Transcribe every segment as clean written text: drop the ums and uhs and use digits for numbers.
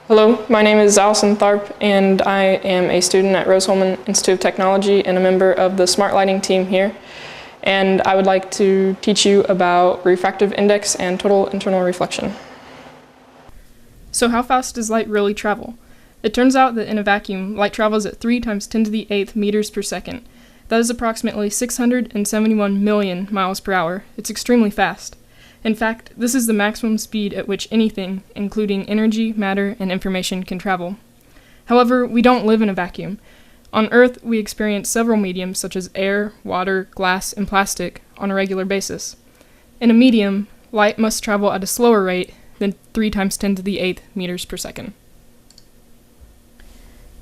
Hello, my name is Allison Tharp, and I am a student at Rose-Hulman Institute of Technology and a member of the Smart Lighting team here. And I would like to teach you about refractive index and total internal reflection. So how fast does light really travel? It turns out that in a vacuum, light travels at 3 × 10⁸ meters per second. That is approximately 671 million miles per hour. It's extremely fast. In fact, this is the maximum speed at which anything, including energy, matter, and information, can travel. However, we don't live in a vacuum. On Earth, we experience several mediums such as air, water, glass, and plastic on a regular basis. In a medium, light must travel at a slower rate than 3 × 10⁸ meters per second.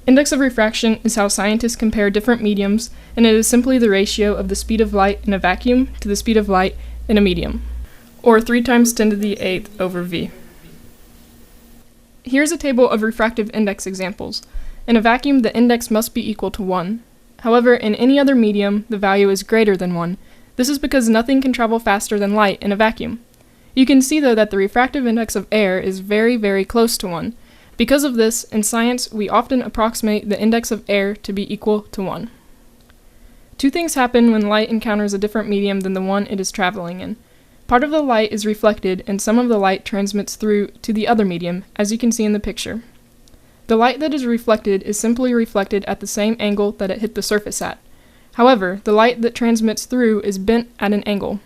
Index of refraction is how scientists compare different mediums, and it is simply the ratio of the speed of light in a vacuum to the speed of light in a medium, or 3 × 10⁸ over v. Here's a table of refractive index examples. In a vacuum, the index must be equal to 1. However, in any other medium, the value is greater than 1. This is because nothing can travel faster than light in a vacuum. You can see, though, that the refractive index of air is very, very close to 1. Because of this, in science, we often approximate the index of air to be equal to 1. Two things happen when light encounters a different medium than the one it is traveling in. Part of the light is reflected, and some of the light transmits through to the other medium, as you can see in the picture. The light that is reflected is simply reflected at the same angle that it hit the surface at. However, the light that transmits through is bent at an angle.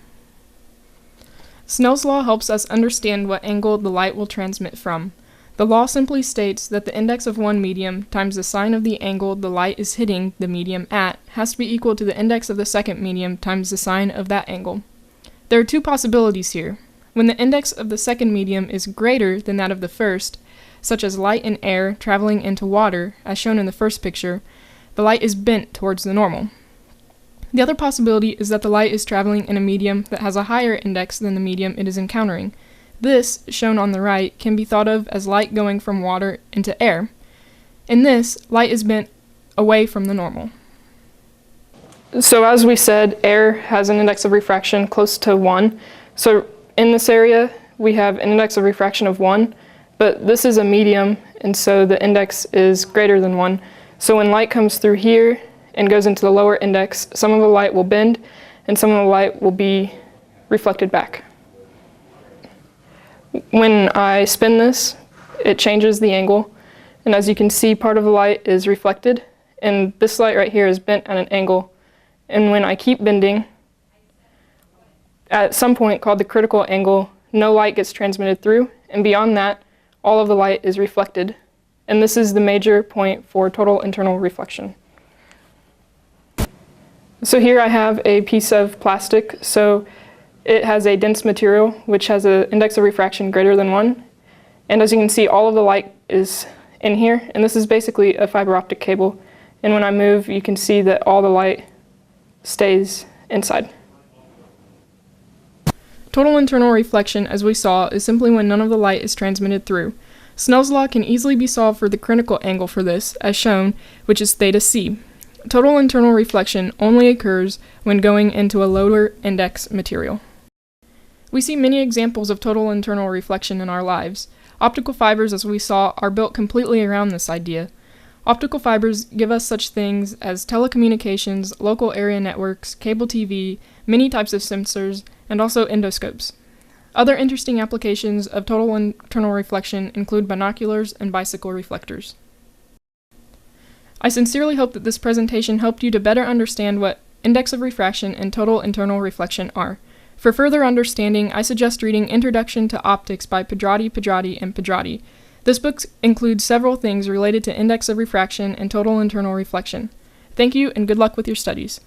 Snells Law helps us understand what angle the light will transmit from. The law simply states that the index of one medium times the sine of the angle the light is hitting the medium at has to be equal to the index of the second medium times the sine of that angle. There are two possibilities here. When the index of the second medium is greater than that of the first, such as light and air traveling into water, as shown in the first picture, the light is bent towards the normal. The other possibility is that the light is traveling in a medium that has a higher index than the medium it is encountering. This, shown on the right, can be thought of as light going from water into air. In this, light is bent away from the normal. So as we said, air has an index of refraction close to 1. So in this area, we have an index of refraction of 1, but this is a medium, and so the index is greater than 1. So when light comes through here and goes into the lower index, some of the light will bend, and some of the light will be reflected back. When I spin this, it changes the angle, and as you can see, part of the light is reflected, and this light right here is bent at an angle. And when I keep bending, at some point called the critical angle, no light gets transmitted through, and beyond that, all of the light is reflected. And this is the major point for total internal reflection. So here I have a piece of plastic. So it has a dense material, which has an index of refraction greater than 1. And as you can see, all of the light is in here, and this is basically a fiber optic cable. And when I move, you can see that all the light stays inside. Total internal reflection, as we saw, is simply when none of the light is transmitted through. Snell's law can easily be solved for the critical angle for this, as shown, which is θc. Total internal reflection only occurs when going into a lower index material. We see many examples of total internal reflection in our lives. Optical fibers, as we saw, are built completely around this idea. Optical fibers give us such things as telecommunications, local area networks, cable TV, many types of sensors, and also endoscopes. Other interesting applications of total internal reflection include binoculars and bicycle reflectors. I sincerely hope that this presentation helped you to better understand what index of refraction and total internal reflection are. For further understanding, I suggest reading Introduction to Optics by Pedrati, and Pedrati. This book includes several things related to index of refraction and total internal reflection. Thank you, and good luck with your studies.